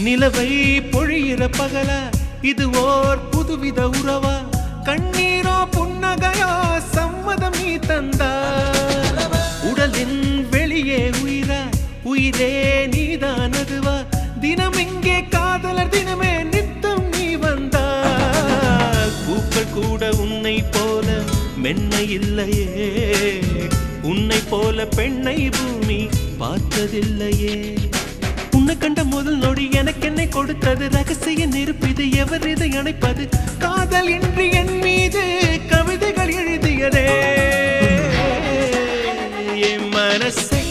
நிலவை பொழியிற பகலா இது ஓர் புதுவித உறவா கண்ணீரோ புன்னகையோ சம்மதம் நீ தந்தா உடலின் வெளியே உயிரா உயிரே நீதான் அதுவா தினம் இங்கே காதலர் தினமே நித்தம் நீ வந்தா பூக்கள் கூட உன்னை போல மென்மை இல்லையே உன்னை போல பெண்ணை பூமி பார்த்ததில்லையே உன்னை கண்ட முதல் நொடி எனக்கு என்னை கொடுத்தது ரகசிய நெருப்பு இது எவர் இதை அணைப்பது காதல் இன்றி என் மீது கவிதைகள் எழுதியதே என் மனசை